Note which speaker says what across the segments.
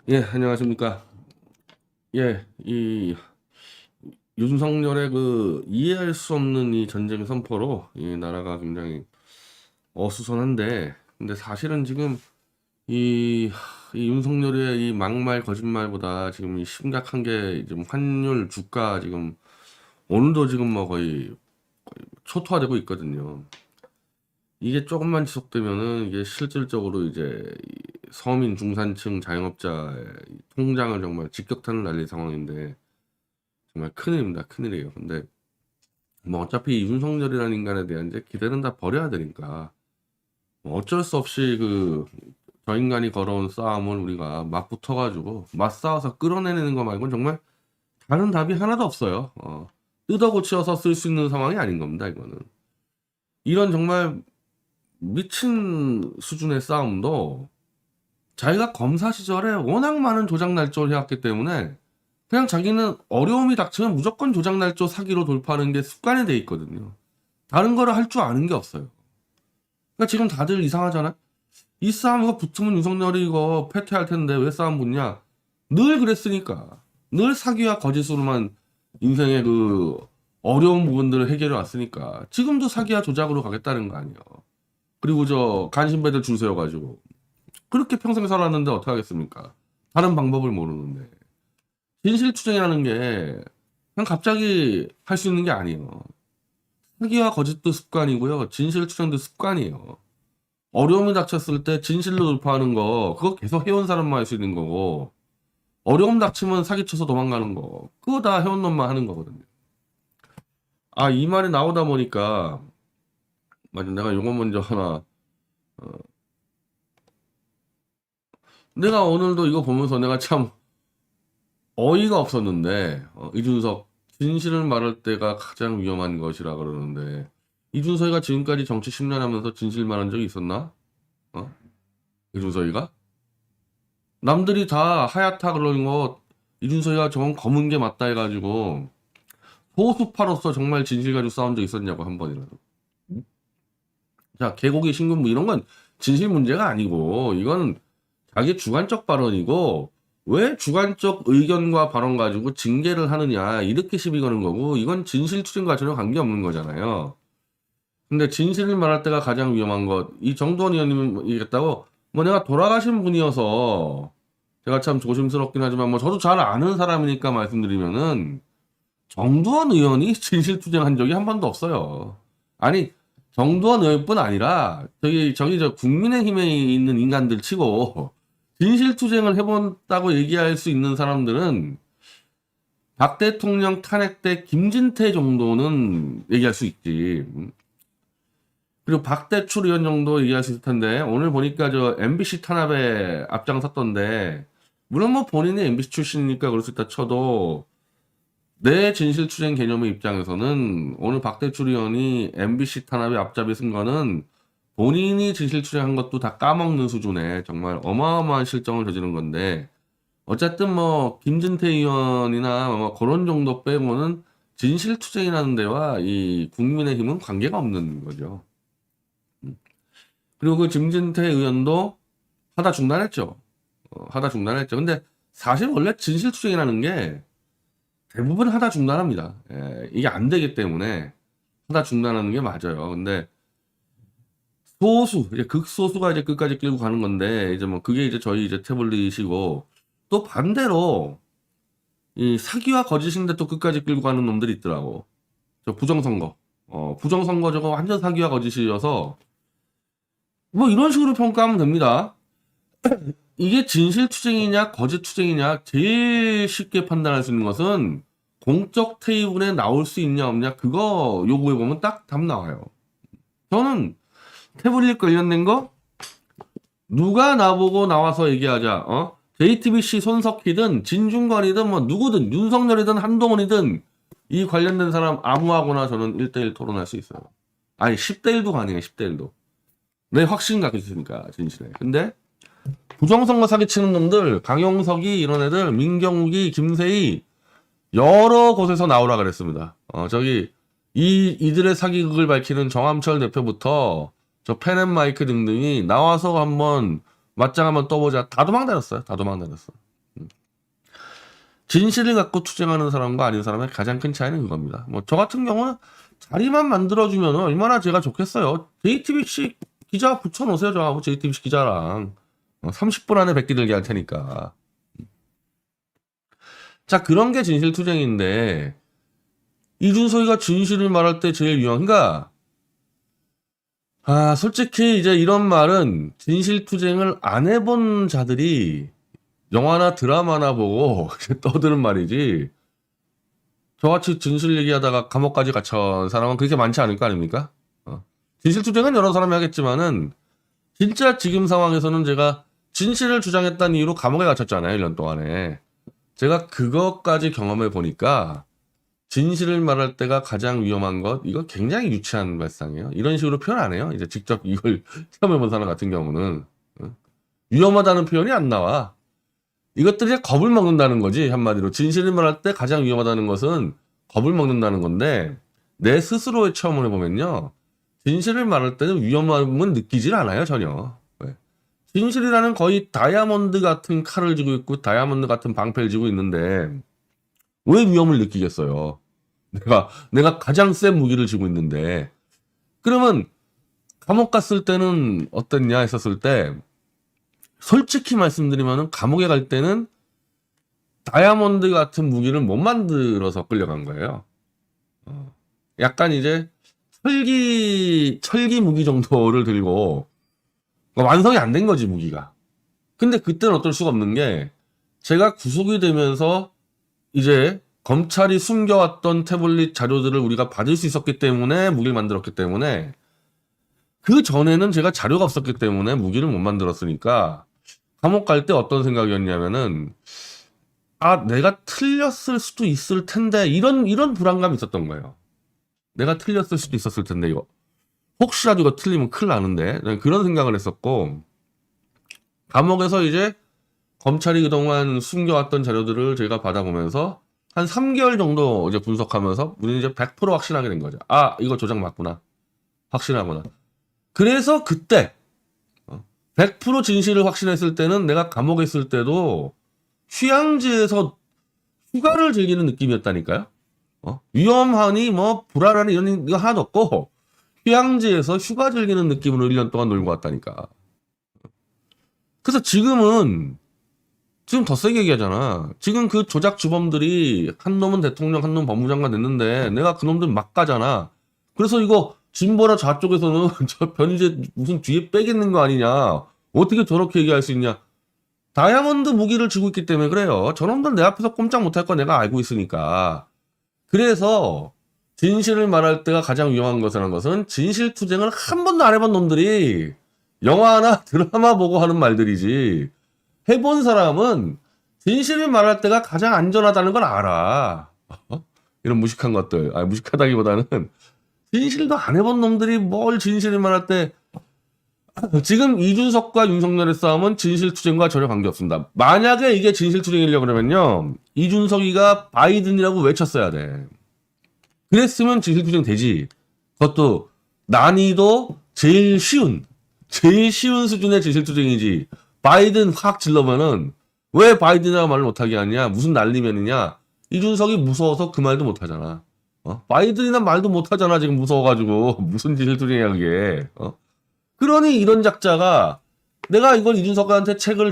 Speaker 1: 예, 안녕하십니까. 예, 이 윤석열의 그 이해할 수 없는 이 전쟁 선포로 이 나라가 굉장히 어수선한데, 근데 사실은 지금 이, 이 윤석열의 이 막말 거짓말보다 지금 이 심각한 게 지금 환율 주가 지금 오늘도 지금 뭐 거의 초토화되고 있거든요. 이게 조금만 지속되면은 이게 실질적으로 이제 이 서민 중산층 자영업자의 통장을 정말 직격탄을 날릴 상황인데 정말 큰일입니다. 큰일이에요. 근데 뭐 어차피 윤석열이라는 인간에 대한 이제 기대는 다 버려야 되니까 뭐 어쩔 수 없이 그 저 인간이 걸어온 싸움을 우리가 맞붙어가지고 맞싸워서 끌어내는 거 말고는 정말 다른 답이 하나도 없어요. 뜯어고치어서 쓸 수 있는 상황이 아닌 겁니다. 이거는 이런 정말 미친 수준의 싸움도 자기가 검사 시절에 워낙 많은 조작 날조를 해왔기 때문에 그냥 자기는 어려움이 닥치면 무조건 조작 날조 사기로 돌파하는 게 습관이 돼 있거든요. 다른 거를 할 줄 아는 게 없어요. 그러니까 지금 다들 이상하잖아. 이 싸움 이거 붙으면 윤석열이 이거 패퇴할 텐데 왜 싸움 붙냐? 늘 그랬으니까. 늘 사기와 거짓으로만 인생의 그 어려운 부분들을 해결해 왔으니까. 지금도 사기와 조작으로 가겠다는 거 아니에요. 그리고 저 간신배들 줄 세워가지고 그렇게 평생 살았는데 어떡하겠습니까? 다른 방법을 모르는데. 진실투쟁이라는 게 그냥 갑자기 할 수 있는 게 아니에요. 사기와 거짓도 습관이고요. 진실투쟁도 습관이에요. 어려움이 닥쳤을 때 진실로 돌파하는 거 그거 계속 해온 사람만 할 수 있는 거고 어려움 닥치면 사기쳐서 도망가는 거 그거 다 해온 놈만 하는 거거든요. 아, 이 말이 나오다 보니까 맞아, 내가 요거 먼저 하나. 어, 내가 오늘도 이거 보면서 내가 참 어이가 없었는데 이준석 진실을 말할 때가 가장 위험한 것이라 그러는데 이준석이가 지금까지 정치 10년 하면서 진실 말한 적이 있었나? 어? 이준석이가? 남들이 다 하얗다 그러는 거 이준석이가 저건 검은 게 맞다 해가지고 소수파로서 정말 진실 가지고 싸운 적 있었냐고 한 번이라도. 자, 개고기 신군부 이런 건 진실 문제가 아니고 이건 자기 주관적 발언이고 왜 주관적 의견과 발언 가지고 징계를 하느냐 이렇게 시비 거는 거고 이건 진실 추진과 전혀 관계없는 거잖아요. 근데 진실을 말할 때가 가장 위험한 것. 이 정두원 의원님은 얘기했다고 뭐 내가 돌아가신 분이어서 제가 참 조심스럽긴 하지만 뭐 저도 잘 아는 사람이니까 말씀드리면은 정두원 의원이 진실투쟁한 적이 한 번도 없어요. 아니, 정두원 의원뿐 아니라 저기 저 국민의힘에 있는 인간들 치고 진실투쟁을 해본다고 얘기할 수 있는 사람들은 박 대통령 탄핵 때 김진태 정도는 얘기할 수 있지. 그리고 박대출 의원 정도 얘기할 수 있을 텐데 오늘 보니까 저 MBC 탄압에 앞장섰던데 물론 뭐 본인이 MBC 출신이니까 그럴 수 있다 쳐도 내 진실투쟁 개념의 입장에서는 오늘 박대출 의원이 MBC 탄압에 앞잡이 쓴 거는 본인이 진실투쟁한 것도 다 까먹는 수준의 정말 어마어마한 실정을 저지른 건데 어쨌든 뭐 김진태 의원이나 뭐 그런 정도 빼고는 진실투쟁이라는 데와 이 국민의힘은 관계가 없는 거죠. 그리고 그 김진태 의원도 하다 중단했죠. 하다 중단했죠. 근데 사실 원래 진실투쟁이라는 게 대부분 하다 중단합니다. 예, 이게 안 되기 때문에 하다 중단하는 게 맞아요. 근데 소수, 이제 극소수가 이제 끝까지 끌고 가는 건데, 이제 뭐 그게 이제 저희 이제 태블릿이고, 또 반대로 이 사기와 거짓인데 또 끝까지 끌고 가는 놈들이 있더라고. 저 부정선거. 부정선거 저거 완전 사기와 거짓이어서, 뭐 이런 식으로 평가하면 됩니다. 이게 진실투쟁이냐, 거짓투쟁이냐, 제일 쉽게 판단할 수 있는 것은 공적 테이블에 나올 수 있냐, 없냐, 그거 요구해보면 딱 답 나와요. 저는 태블릿 관련된 거, 누가 나보고 나와서 얘기하자, JTBC 손석희든, 진중권이든, 뭐, 누구든, 윤석열이든, 한동훈이든, 이 관련된 사람 아무하고나 저는 1대1 토론할 수 있어요. 아니, 10대1도 가능해, 10대1도. 내 확신 갖고 있으니까, 진실에. 근데, 부정선거 사기치는 놈들, 강용석이 이런 애들, 민경욱이, 김세희 여러 곳에서 나오라 그랬습니다. 이들의 사기극을 밝히는 정함철 대표부터 저 펜앤마이크 등등이 나와서 한번 맞짱 한번 떠보자. 다 도망다녔어요. 다 도망다녔어. 진실을 갖고 투쟁하는 사람과 아닌 사람의 가장 큰 차이는 그겁니다. 뭐 저 같은 경우는 자리만 만들어주면 얼마나 제가 좋겠어요. JTBC 기자 붙여놓으세요. 저하고 JTBC 기자랑 30분 안에 뵙기 들게 할 테니까. 자, 그런 게 진실투쟁인데 이준석이가 진실을 말할 때 제일 유용한, 그러니까 솔직히 이제 이런 말은 진실투쟁을 안 해본 자들이 영화나 드라마나 보고 떠드는 말이지, 저같이 진실 얘기하다가 감옥까지 갇혀온 사람은 그렇게 많지 않을 거 아닙니까? 진실투쟁은 여러 사람이 하겠지만은 진짜 지금 상황에서는 제가 진실을 주장했다는 이유로 감옥에 갇혔잖아요, 1년 동안에. 제가 그것까지 경험해 보니까 진실을 말할 때가 가장 위험한 것, 이거 굉장히 유치한 발상이에요. 이런 식으로 표현 안 해요. 이제 직접 이걸 체험해 본 사람 같은 경우는. 위험하다는 표현이 안 나와. 이것들이 겁을 먹는다는 거지, 한마디로. 진실을 말할 때 가장 위험하다는 것은 겁을 먹는다는 건데, 내 스스로의 체험을 해보면요, 진실을 말할 때는 위험함은 느끼질 않아요, 전혀. 왜? 진실이라는 거의 다이아몬드 같은 칼을 쥐고 있고 다이아몬드 같은 방패를 쥐고 있는데 왜 위험을 느끼겠어요? 내가 가장 센 무기를 쥐고 있는데. 그러면 감옥 갔을 때는 어땠냐 했었을 때, 솔직히 말씀드리면은 감옥에 갈 때는 다이아몬드 같은 무기를 못 만들어서 끌려간 거예요. 약간 이제 철기 무기 정도를 들고 완성이 안 된 거지, 무기가. 근데 그때는 어쩔 수가 없는 게, 제가 구속이 되면서 이제 검찰이 숨겨왔던 태블릿 자료들을 우리가 받을 수 있었기 때문에 무기를 만들었기 때문에, 그 전에는 제가 자료가 없었기 때문에 무기를 못 만들었으니까 감옥 갈 때 어떤 생각이었냐면은, 내가 틀렸을 수도 있을 텐데, 이런 불안감이 있었던 거예요. 내가 틀렸을 수도 있었을 텐데, 이거 혹시라도 이거 틀리면 큰일 나는데, 그런 생각을 했었고, 감옥에서 이제 검찰이 그동안 숨겨왔던 자료들을 제가 받아보면서 한 3개월 정도 이제 분석하면서 우리는 이제 100% 확신하게 된 거죠. 이거 조작 맞구나. 확신하구나. 그래서 그때 100% 진실을 확신했을 때는 내가 감옥에 있을 때도 휴양지에서 휴가를 즐기는 느낌이었다니까요. 위험하니 뭐 불안하니 이런 거 하나도 없고 휴양지에서 휴가 즐기는 느낌으로 1년 동안 놀고 왔다니까. 그래서 지금 더 세게 얘기하잖아. 지금 그 조작 주범들이 한 놈은 대통령, 한 놈은 법무장관 됐는데 내가 그 놈들 막 가잖아. 그래서 이거 진보나 좌쪽에서는 저 변희재 무슨 뒤에 빼겠는 거 아니냐. 어떻게 저렇게 얘기할 수 있냐. 다이아몬드 무기를 쥐고 있기 때문에 그래요. 저놈들 내 앞에서 꼼짝 못할 거 내가 알고 있으니까. 그래서 진실을 말할 때가 가장 위험한 것이라는 것은 진실 투쟁을 한 번도 안 해본 놈들이 영화나 드라마 보고 하는 말들이지, 해본 사람은 진실을 말할 때가 가장 안전하다는 걸 알아. 이런 무식한 것들. 무식하다기보다는 진실도 안 해본 놈들이 뭘 진실을 말할 때. 지금 이준석과 윤석열의 싸움은 진실투쟁과 전혀 관계없습니다. 만약에 이게 진실투쟁이려고 그러면요, 이준석이가 바이든이라고 외쳤어야 돼. 그랬으면 진실투쟁 되지. 그것도 난이도 제일 쉬운 수준의 진실투쟁이지. 바이든 확 질러면은 왜 바이든이라고 말을 못하게 하냐, 무슨 난리면이냐. 이준석이 무서워서 그 말도 못하잖아. 바이든이나 말도 못하잖아 지금, 무서워가지고. 무슨 진실투쟁이야 그게. 그러니 이런 작자가, 내가 이걸 이준석한테 책을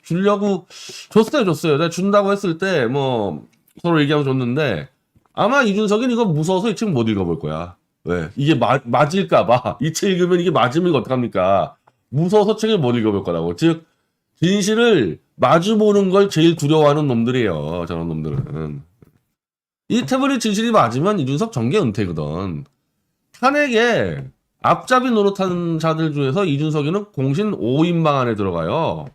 Speaker 1: 주려고 줬어요. 내가 준다고 했을 때 뭐 서로 얘기하고 줬는데, 아마 이준석은 이거 무서워서 이 책 못 읽어볼 거야. 왜? 이게 맞을까봐. 이 책 읽으면 이게 맞으면 이거 어떡합니까? 무서워서 책을 못 읽어볼 거라고. 즉, 진실을 마주보는 걸 제일 두려워하는 놈들이에요. 저런 놈들은. 이 태블릿 진실이 맞으면 이준석 정계 은퇴거든. 탄핵에 앞잡이 노릇하는 자들 중에서 이준석이는 공신 5인방 안에 들어가요.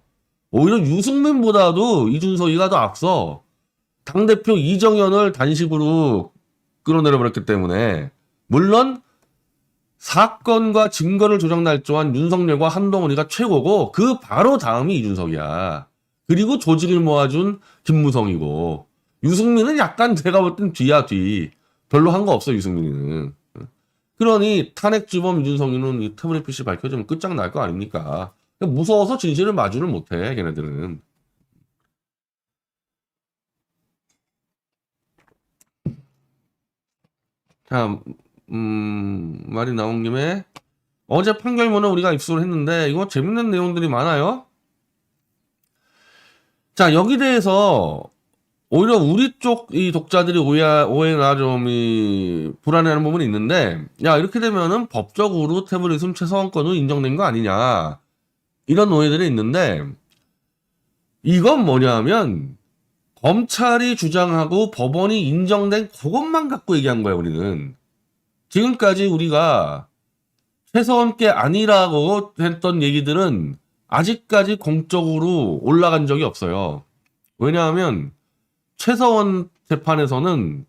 Speaker 1: 오히려 유승민보다도 이준석이가 더 앞서. 당대표 이정현을 단식으로 끌어내려버렸기 때문에. 물론 사건과 증거를 조작 날조한 윤석열과 한동훈이가 최고고, 그 바로 다음이 이준석이야. 그리고 조직을 모아준 김무성이고, 유승민은 약간 제가 볼 땐 뒤야, 뒤. 별로 한 거 없어, 유승민은. 그러니 탄핵 주범 이준석이는 이 태블릿 PC 밝혀지면 끝장날 거 아닙니까? 무서워서 진실을 마주를 못해, 걔네들은. 자, 말이 나온 김에 어제 판결문을 우리가 입수를 했는데 이거 재밌는 내용들이 많아요. 자, 여기 대해서 오히려 우리 쪽 이 독자들이 오해나 좀 불안해하는 부분이 있는데, 야, 이렇게 되면은 법적으로 태블릿은 최소한권으로 인정된 거 아니냐, 이런 오해들이 있는데, 이건 뭐냐면 검찰이 주장하고 법원이 인정된 그것만 갖고 얘기한 거야. 우리는 지금까지 우리가 최소한 게 아니라고 했던 얘기들은 아직까지 공적으로 올라간 적이 없어요. 왜냐하면 최서원 재판에서는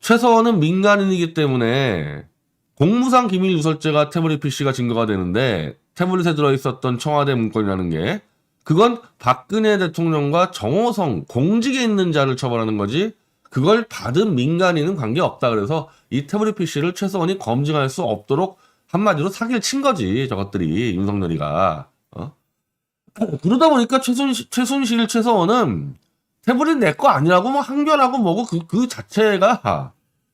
Speaker 1: 최서원은 민간인이기 때문에 공무상 기밀 누설죄가 태블릿 PC가 증거가 되는데, 태블릿에 들어있었던 청와대 문건이라는 게 그건 박근혜 대통령과 정호성 공직에 있는 자를 처벌하는 거지, 그걸 받은 민간인은 관계없다. 그래서 이 태블릿 PC를 최서원이 검증할 수 없도록 한마디로 사기를 친 거지, 저것들이, 윤석열이가. 그러다 보니까 최순실, 최서원은 태블릿 내 거 아니라고 뭐 항변하고 뭐고 그 자체가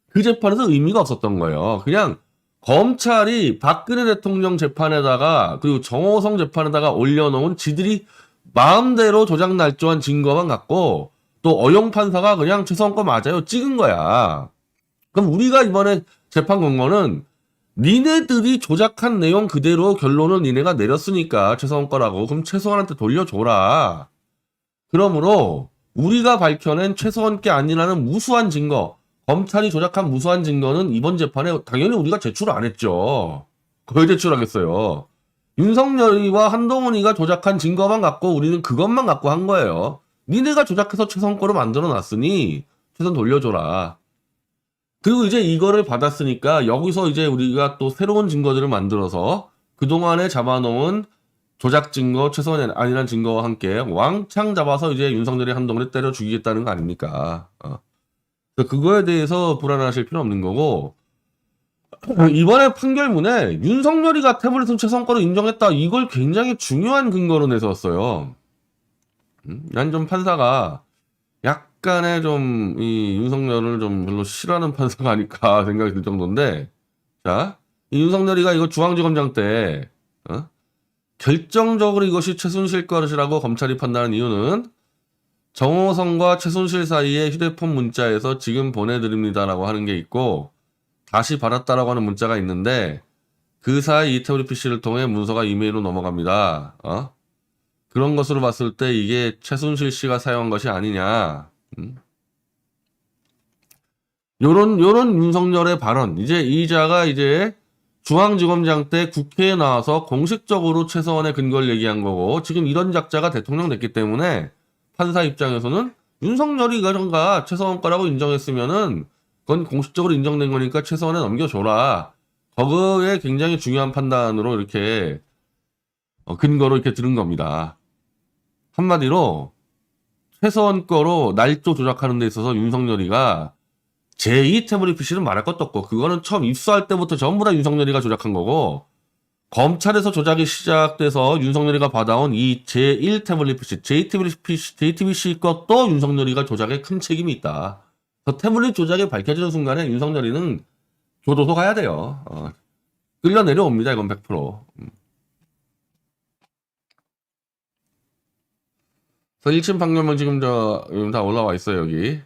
Speaker 1: 그 재판에서 의미가 없었던 거예요. 그냥 검찰이 박근혜 대통령 재판에다가 그리고 정호성 재판에다가 올려놓은 지들이 마음대로 조작 날조한 증거만 갖고, 또 어용 판사가 그냥 최서원 거 맞아요 찍은 거야. 그럼 우리가 이번에 재판 건 거는 니네들이 조작한 내용 그대로 결론을 니네가 내렸으니까 최서원 거라고, 그럼 최서원한테 돌려줘라. 그러므로 우리가 밝혀낸 최서원 게 아니라는 무수한 증거, 검찰이 조작한 무수한 증거는 이번 재판에 당연히 우리가 제출을 안 했죠. 거의 제출하겠어요. 윤석열이와 한동훈이가 조작한 증거만 갖고 우리는 그것만 갖고 한 거예요. 니네가 조작해서 최선 거로 만들어 놨으니 최선 돌려줘라. 그리고 이제 이거를 받았으니까 여기서 이제 우리가 또 새로운 증거들을 만들어서 그동안에 잡아놓은 조작 증거, 최선이 아니란 증거와 함께 왕창 잡아서 이제 윤석열이 한동훈을 때려 죽이겠다는 거 아닙니까? 그거에 대해서 불안하실 필요 없는 거고, 이번에 판결문에 윤석열이가 태블릿은 최선거로 인정했다, 이걸 굉장히 중요한 근거로 내세웠어요. 난 좀 판사가 약간의 좀 이 윤석열을 좀 별로 싫어하는 판사가 아닐까 생각이 들 정도인데, 자, 이 윤석열이가 이거 중앙지검장 때 결정적으로 이것이 최순실 것이라고 검찰이 판단한 이유는 정호성과 최순실 사이에 휴대폰 문자에서 지금 보내드립니다라고 하는 게 있고, 다시 받았다라고 하는 문자가 있는데, 그 사이 이 태블릿 PC를 통해 문서가 이메일로 넘어갑니다. 그런 것으로 봤을 때 이게 최순실 씨가 사용한 것이 아니냐. 요런 윤석열의 발언. 이제 이자가 이제 중앙지검장 때 국회에 나와서 공식적으로 최서원의 근거를 얘기한 거고, 지금 이런 작자가 대통령 됐기 때문에 판사 입장에서는 윤석열이 그런가 최서원 거라고 인정했으면은 그건 공식적으로 인정된 거니까 최서원에 넘겨줘라. 그거에 굉장히 중요한 판단으로 이렇게 근거로 이렇게 들은 겁니다. 한마디로 최서원 거로 날조 조작하는 데 있어서 윤석열이가 제2 태블릿 PC는 말할 것도 없고, 그거는 처음 입수할 때부터 전부 다 윤석열이가 조작한 거고, 검찰에서 조작이 시작돼서 윤석열이가 받아온 이 제1 태블릿 PC, JTBC 것도 윤석열이가 조작에 큰 책임이 있다. 그래서 태블릿 조작이 밝혀지는 순간에 윤석열이는 교도소 가야 돼요. 끌려 내려옵니다. 이건 100%. 그래서 1심 판결문 지금 다 올라와 있어요, 여기.